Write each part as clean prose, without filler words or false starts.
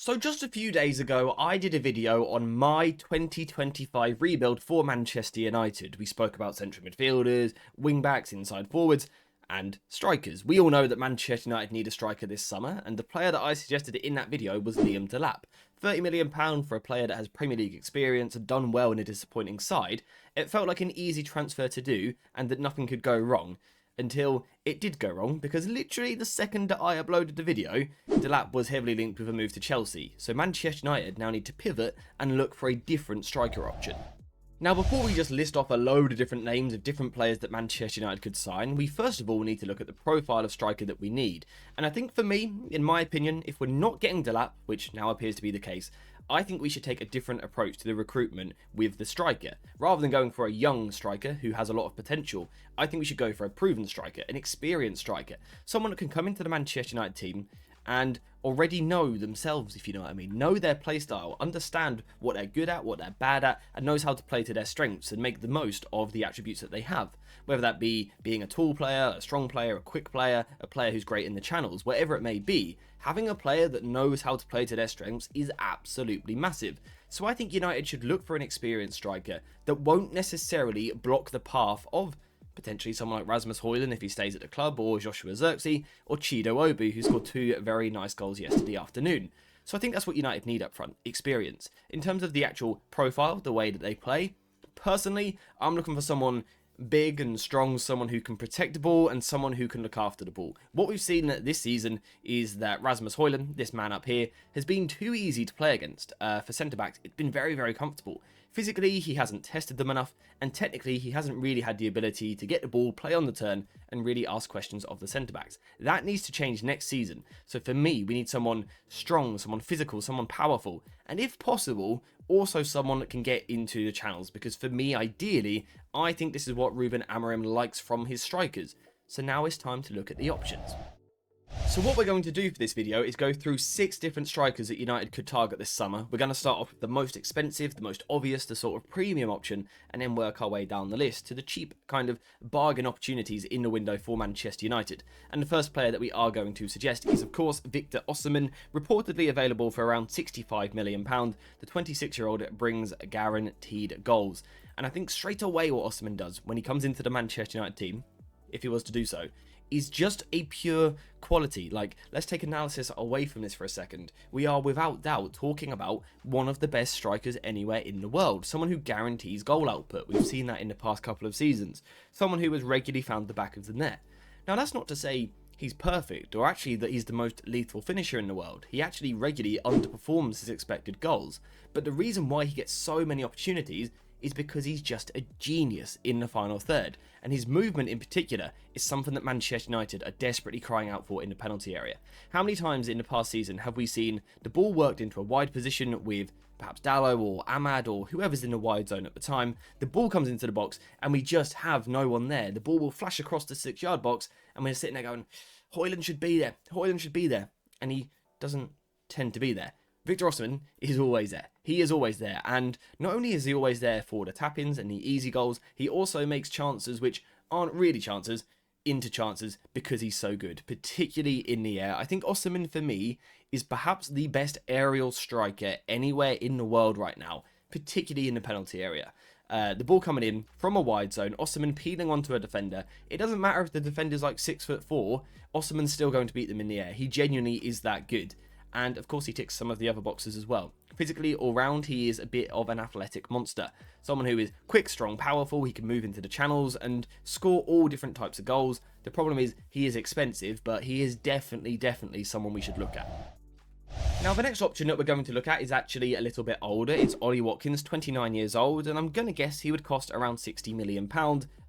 So just a few days ago, I did a video on my 2025 rebuild for Manchester United. We spoke about central midfielders, wing-backs, inside forwards, and strikers. We all know that Manchester United need a striker this summer, and the player that I suggested in that video was Liam Delap. £30 million for a player that has Premier League experience and done well in a disappointing side. It felt like an easy transfer to do, and that nothing could go wrong. Until it did go wrong, because literally the second that I uploaded the video, Delap was heavily linked with a move to Chelsea, so Manchester United now need to pivot and look for a different striker option. Now, before we just list off a load of different names of different players that Manchester United could sign, we first of all need to look at the profile of striker that we need. And I think for me, in my opinion, if we're not getting Delap, which now appears to be the case, I think we should take a different approach to the recruitment with the striker. Rather than going for a young striker who has a lot of potential, I think we should go for a proven striker, an experienced striker, someone that can come into the Manchester United team and already know themselves, if you know what I mean. Know their playstyle, understand what they're good at, what they're bad at, and knows how to play to their strengths and make the most of the attributes that they have. Whether that be being a tall player, a strong player, a quick player, a player who's great in the channels, whatever it may be, having a player that knows how to play to their strengths is absolutely massive. So I think United should look for an experienced striker that won't necessarily block the path of potentially someone like Rasmus Højlund if he stays at the club, or Joshua Zirkzee, or Chido Obi, who scored two very nice goals yesterday afternoon. So I think that's what United need up front, experience. In terms of the actual profile, the way that they play, personally, I'm looking for someone big and strong, someone who can protect the ball and someone who can look after the ball. What we've seen this season is that Rasmus Højlund, this man up here, has been too easy to play against. For centre-backs, it's been very, very comfortable. Physically, he hasn't tested them enough, and technically, he hasn't really had the ability to get the ball, play on the turn, and really ask questions of the centre-backs. That needs to change next season. So for me, we need someone strong, someone physical, someone powerful, and if possible, also someone that can get into the channels, because for me, ideally, I think this is what Ruben Amorim likes from his strikers. So now it's time to look at the options. So what we're going to do for this video is go through 6 different strikers that United could target this summer. We're going to start off with the most expensive, the most obvious, the sort of premium option, and then work our way down the list to the cheap kind of bargain opportunities in the window for Manchester United. And the first player that we are going to suggest is, of course, Victor Osimhen, reportedly available for around £65 million. The 26-year-old brings guaranteed goals. And I think straight away what Osman does when he comes into the Manchester United team, if he was to do so, is just a pure quality. Like, let's take analysis away from this for a second. We are without doubt talking about one of the best strikers anywhere in the world. Someone who guarantees goal output. We've seen that in the past couple of seasons. Someone who has regularly found the back of the net. Now, that's not to say he's perfect, or actually that he's the most lethal finisher in the world. He actually regularly underperforms his expected goals. But the reason why he gets so many opportunities is because he's just a genius in the final third, and his movement in particular is something that Manchester United are desperately crying out for in the penalty area. How many times in the past season have we seen the ball worked into a wide position with perhaps Dalot or Ahmad or whoever's in the wide zone at the time, the ball comes into the box and we just have no one there. The ball will flash across the 6-yard box and we're sitting there going, Højlund should be there, Højlund should be there, and he doesn't tend to be there. Victor Osman is always there. He is always there, and not only is he always there for the tap-ins and the easy goals, he also makes chances which aren't really chances into chances because he's so good, particularly in the air. I think Osman, for me, is perhaps the best aerial striker anywhere in the world right now, particularly in the penalty area. The ball coming in from a wide zone, Osman peeling onto a defender. It doesn't matter if the defender's like 6'4", Osman's still going to beat them in the air. He genuinely is that good. And of course he ticks some of the other boxes as well. Physically, all round, he is a bit of an athletic monster. Someone who is quick, strong, powerful, he can move into the channels and score all different types of goals. The problem is, he is expensive, but he is definitely someone we should look at. Now, the next option that we're going to look at is actually a little bit older. It's Ollie Watkins, 29 years old, and I'm going to guess he would cost around £60 million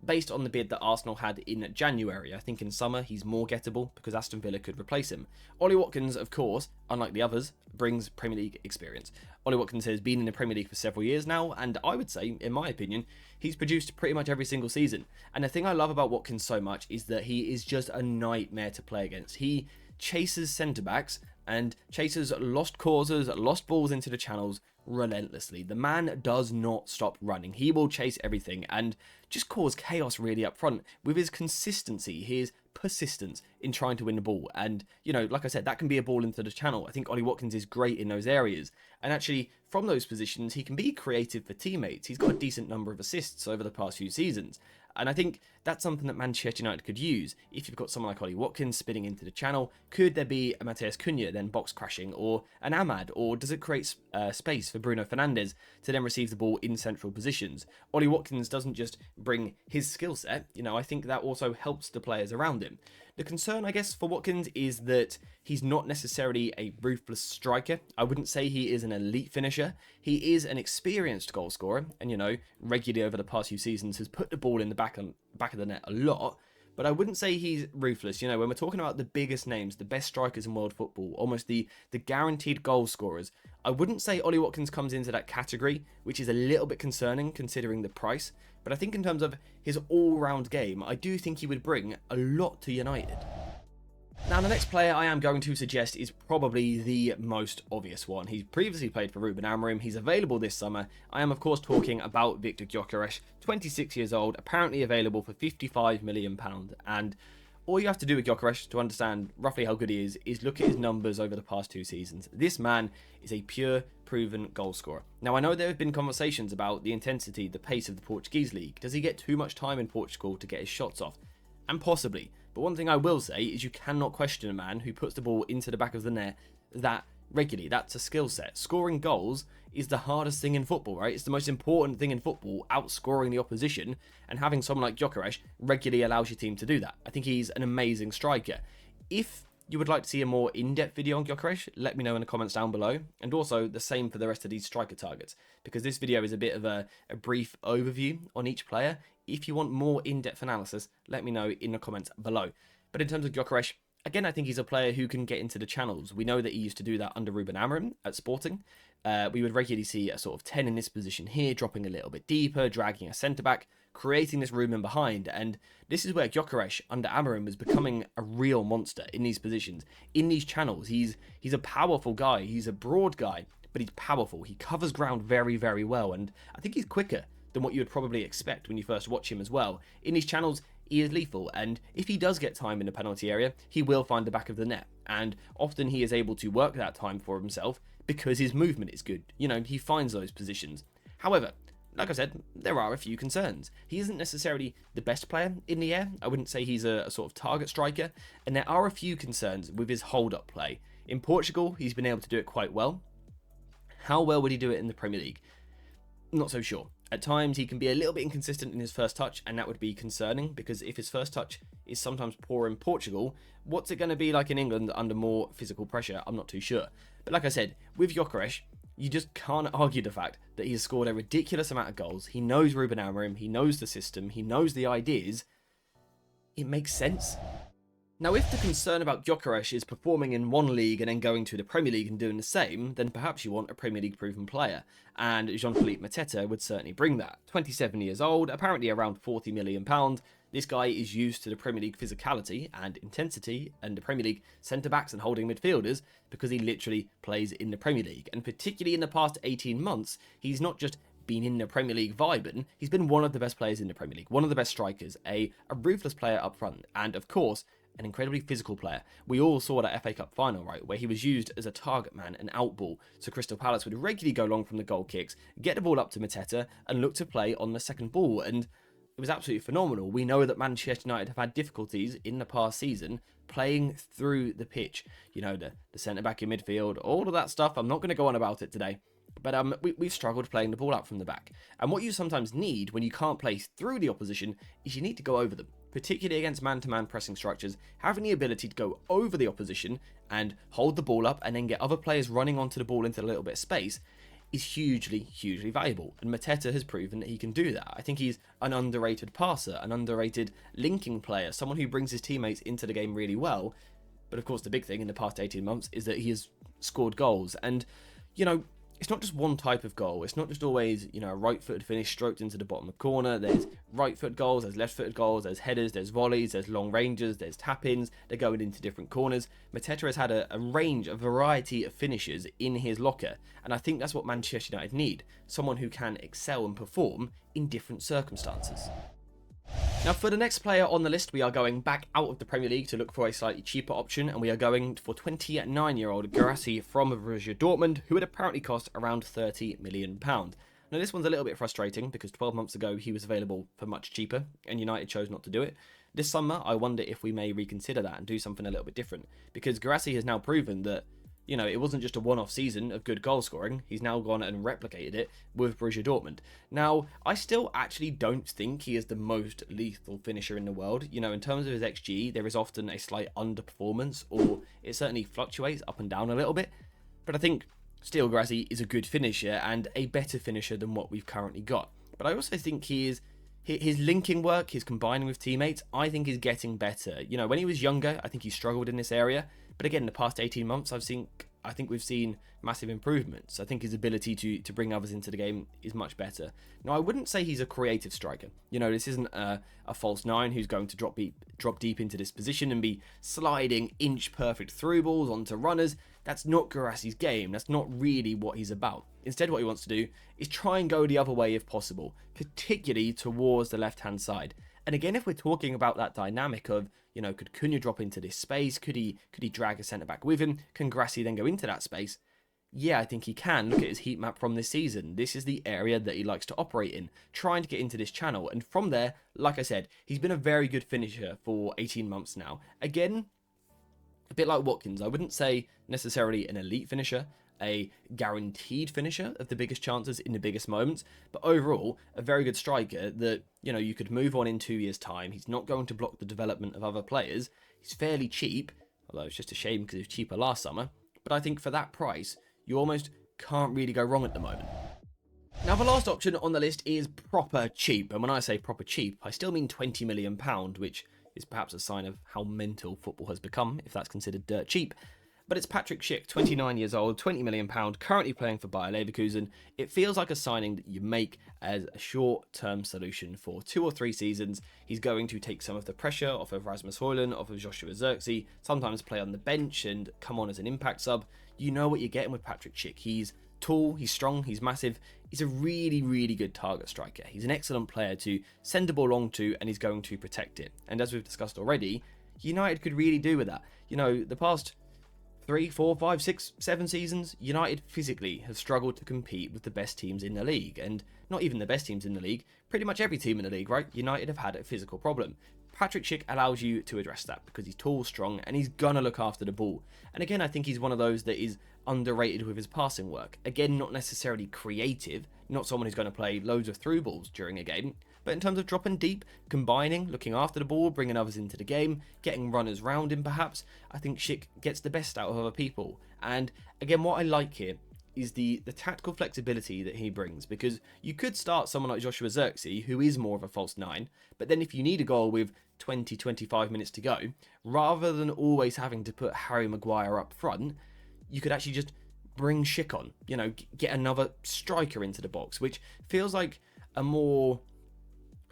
based on the bid that Arsenal had in January. I think in summer he's more gettable because Aston Villa could replace him. Ollie Watkins, of course, unlike the others, brings Premier League experience. Ollie Watkins has been in the Premier League for several years now, and I would say, in my opinion, he's produced pretty much every single season. And the thing I love about Watkins so much is that he is just a nightmare to play against. He chases centre-backs and chases lost causes, lost balls into the channels relentlessly. The man does not stop running. He will chase everything and just cause chaos really up front with his consistency, his persistence in trying to win the ball. And, you know, like I said, that can be a ball into the channel. I think Ollie Watkins is great in those areas. And actually, from those positions, he can be creative for teammates. He's got a decent number of assists over the past few seasons. And I think that's something that Manchester United could use. If you've got someone like Ollie Watkins spinning into the channel, could there be a Mateus Cunha then box crashing, or an Ahmad, or does it create space for Bruno Fernandes to then receive the ball in central positions? Ollie Watkins doesn't just bring his skill set, you know, I think that also helps the players around him. The concern, I guess, for Watkins is that he's not necessarily a ruthless striker. I wouldn't say he is an elite finisher. He is an experienced goal scorer, and, you know, regularly over the past few seasons has put the ball in the back of the net a lot. But I wouldn't say he's ruthless. You know, when we're talking about the biggest names, the best strikers in world football, almost the guaranteed goal scorers, I wouldn't say Ollie Watkins comes into that category, which is a little bit concerning considering the price. But I think in terms of his all-round game, I do think he would bring a lot to United. Now, the next player I am going to suggest is probably the most obvious one. He's previously played for Ruben Amorim. He's available this summer. I am, of course, talking about Victor Gyokeres, 26 years old, apparently available for £55 million. And all you have to do with Gyokeres to understand roughly how good he is look at his numbers over the past 2 seasons. This man is a pure, proven goal scorer. Now, I know there have been conversations about the intensity, the pace of the Portuguese league. Does he get too much time in Portugal to get his shots off? And possibly. But one thing I will say is you cannot question a man who puts the ball into the back of the net that regularly. That's a skill set. Scoring goals is the hardest thing in football, right? It's the most important thing in football, outscoring the opposition, and having someone like Gyokeres regularly allows your team to do that. I think he's an amazing striker. If you would like to see a more in-depth video on Gyokeres, let me know in the comments down below. And also the same for the rest of these striker targets, because this video is a bit of a brief overview on each player. If you want more in-depth analysis, let me know in the comments below. But in terms of Gyokeres, again, I think he's a player who can get into the channels. We know that he used to do that under Ruben Amorim at Sporting. We would regularly see a sort of 10 in this position here, dropping a little bit deeper, dragging a centre-back, creating this room in behind. And this is where Gyokeres under Amorim was becoming a real monster in these positions, in these channels. He's a powerful guy. He's a broad guy, but he's powerful. He covers ground very, very well. And I think he's quicker than what you would probably expect when you first watch him as well. In these channels, he is lethal, and if he does get time in the penalty area, he will find the back of the net, and often he is able to work that time for himself because his movement is good. You know, he finds those positions. However, like I said, there are a few concerns. He isn't necessarily the best player in the air. I wouldn't say he's a sort of target striker, and there are a few concerns with his hold-up play. In Portugal, he's been able to do it quite well. How well would he do it in the Premier League? Not so sure. At times, he can be a little bit inconsistent in his first touch, and that would be concerning, because if his first touch is sometimes poor in Portugal, what's it going to be like in England under more physical pressure? I'm not too sure. But like I said, with Gyokeres, you just can't argue the fact that he has scored a ridiculous amount of goals. He knows Ruben Amorim, he knows the system, he knows the ideas. It makes sense. Now, if the concern about Gyokeres is performing in one league and then going to the Premier League and doing the same, then perhaps you want a Premier League proven player, and Philippe Mateta would certainly bring that. 27 years old, apparently around £40 million. This guy is used to the Premier League physicality and intensity and the Premier League centre-backs and holding midfielders because he literally plays in the Premier League. And particularly in the past 18 months, he's not just been in the Premier League vibing, he's been one of the best players in the Premier League, one of the best strikers, a ruthless player up front, and of course, an incredibly physical player. We all saw that FA Cup final, right, where he was used as a target man, an outball, so Crystal Palace would regularly go long from the goal kicks, get the ball up to Mateta, and look to play on the second ball, and it was absolutely phenomenal. We know that Manchester United have had difficulties in the past season playing through the pitch. You know, the centre-back in midfield, all of that stuff. I'm not going to go on about it today. But we've struggled playing the ball out from the back. And what you sometimes need when you can't play through the opposition is you need to go over them. Particularly against man-to-man pressing structures, having the ability to go over the opposition and hold the ball up and then get other players running onto the ball into a little bit of space is hugely, hugely valuable. And Mateta has proven that he can do that. I think he's an underrated passer, an underrated linking player, someone who brings his teammates into the game really well. But of course, the big thing in the past 18 months is that he has scored goals. And, you know, it's not just one type of goal. It's not just always, a right-footed finish stroked into the bottom of corner. There's right-footed goals, there's left-footed goals, there's headers, there's volleys, there's long ranges, there's tap-ins. They're going into different corners. Mateta has had a range, a variety of finishers in his locker, and I think that's what Manchester United need. Someone who can excel and perform in different circumstances. Now, for the next player on the list, we are going back out of the Premier League to look for a slightly cheaper option, and we are going for 29-year-old Gyokeres from Borussia Dortmund, who would apparently cost around £30 million. Now, this one's a little bit frustrating because 12 months ago he was available for much cheaper, and United chose not to do it. This summer, I wonder if we may reconsider that and do something a little bit different, because Gyokeres has now proven that it wasn't just a one-off season of good goal scoring. He's now gone and replicated it with Borussia Dortmund. Now, I still actually don't think he is the most lethal finisher in the world. In terms of his XG, there is often a slight underperformance, or it certainly fluctuates up and down a little bit. But I think still Gyokeres is a good finisher and a better finisher than what we've currently got. But I also think his linking work, his combining with teammates, I think is getting better. When he was younger, I think he struggled in this area. But again, in the past 18 months, I think we've seen massive improvements. I think his ability to bring others into the game is much better. Now, I wouldn't say he's a creative striker. This isn't a false nine who's going to drop deep into this position and be sliding inch-perfect through balls onto runners. That's not Gyokeres' game. That's not really what he's about. Instead, what he wants to do is try and go the other way if possible, particularly towards the left-hand side. And again, if we're talking about that dynamic of, could Cunha drop into this space? Could he drag a centre-back with him? Can Gyokeres then go into that space? Yeah, I think he can. Look at his heat map from this season. This is the area that he likes to operate in, trying to get into this channel. And from there, like I said, he's been a very good finisher for 18 months now. Again, a bit like Watkins, I wouldn't say necessarily an elite finisher, a guaranteed finisher of the biggest chances in the biggest moments, but overall a very good striker that you could move on in 2 years' time. He's not going to block the development of other players. He's fairly cheap, although it's just a shame because he was cheaper last summer. But I think for that price, you almost can't really go wrong at the moment. Now, the last option on the list is proper cheap, and when I say proper cheap, I still mean £20 million, which is perhaps a sign of how mental football has become, if that's considered dirt cheap. But it's Patrick Schick, 29 years old, £20 million, currently playing for Bayer Leverkusen. It feels like a signing that you make as a short-term solution for 2 or 3 seasons. He's going to take some of the pressure off of Rasmus Højlund, off of Joshua Zirkzee, sometimes play on the bench and come on as an impact sub. You know what you're getting with Patrick Schick. He's tall, he's strong, he's massive. He's a really, really good target striker. He's an excellent player to send the ball long to, and he's going to protect it. And as we've discussed already, United could really do with that. The past 3, 4, 5, 6, 7 seasons, United physically have struggled to compete with the best teams in the league. And not even the best teams in the league, pretty much every team in the league, right? United have had a physical problem. Patrick Schick allows you to address that because he's tall, strong, and he's going to look after the ball. And again, I think he's one of those that is underrated with his passing work. Again, not necessarily creative, not someone who's going to play loads of through balls during a game, but in terms of dropping deep, combining, looking after the ball, bringing others into the game, getting runners round him perhaps, I think Schick gets the best out of other people. And again, what I like here is the tactical flexibility that he brings, because you could start someone like Joshua Zirkzee, who is more of a false 9, but then if you need a goal with 20-25 minutes to go, rather than always having to put Harry Maguire up front, you could actually just bring Schick on, get another striker into the box, which feels like a more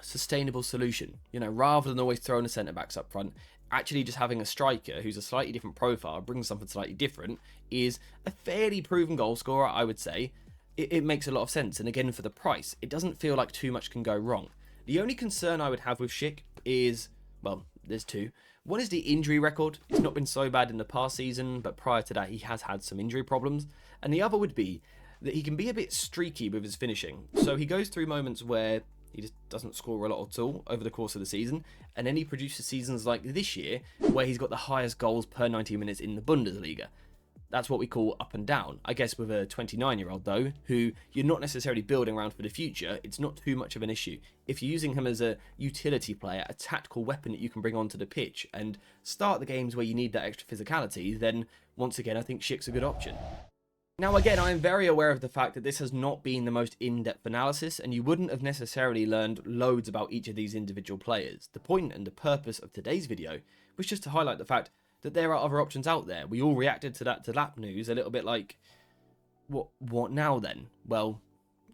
sustainable solution, rather than always throwing the centre-backs up front. Actually just having a striker who's a slightly different profile, brings something slightly different, is a fairly proven goal scorer, I would say. It makes a lot of sense, and again, for the price, it doesn't feel like too much can go wrong. The only concern I would have with Schick is, well, there's two. One is the injury record. It's not been so bad in the past season, but prior to that, he has had some injury problems. And the other would be that he can be a bit streaky with his finishing. So he goes through moments where he just doesn't score a lot at all over the course of the season. And then he produces seasons like this year, where he's got the highest goals per 90 minutes in the Bundesliga. That's what we call up and down. I guess with a 29-year-old, though, who you're not necessarily building around for the future, it's not too much of an issue. If you're using him as a utility player, a tactical weapon that you can bring onto the pitch and start the games where you need that extra physicality, then once again, I think Schick's a good option. Now, again, I am very aware of the fact that this has not been the most in-depth analysis, and you wouldn't have necessarily learned loads about each of these individual players. The point and the purpose of today's video was just to highlight the fact that there are other options out there. We all reacted to that Delap news a little bit like, what now then? Well,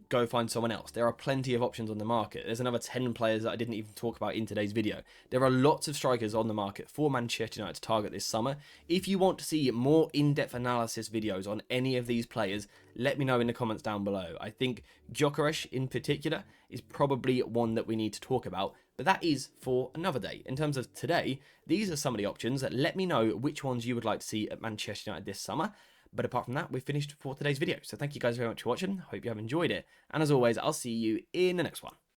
go find someone else. There are plenty of options on the market. There's another 10 players that I didn't even talk about in today's video. There are lots of strikers on the market for Manchester United to target this summer. If you want to see more in-depth analysis videos on any of these players, let me know in the comments down below. I think Gyokeres in particular is probably one that we need to talk about, but that is for another day. In terms of today, these are some of the options. Let me know which ones you would like to see at Manchester United this summer. But apart from that, we've finished for today's video. So thank you guys very much for watching. Hope you have enjoyed it. And as always, I'll see you in the next one.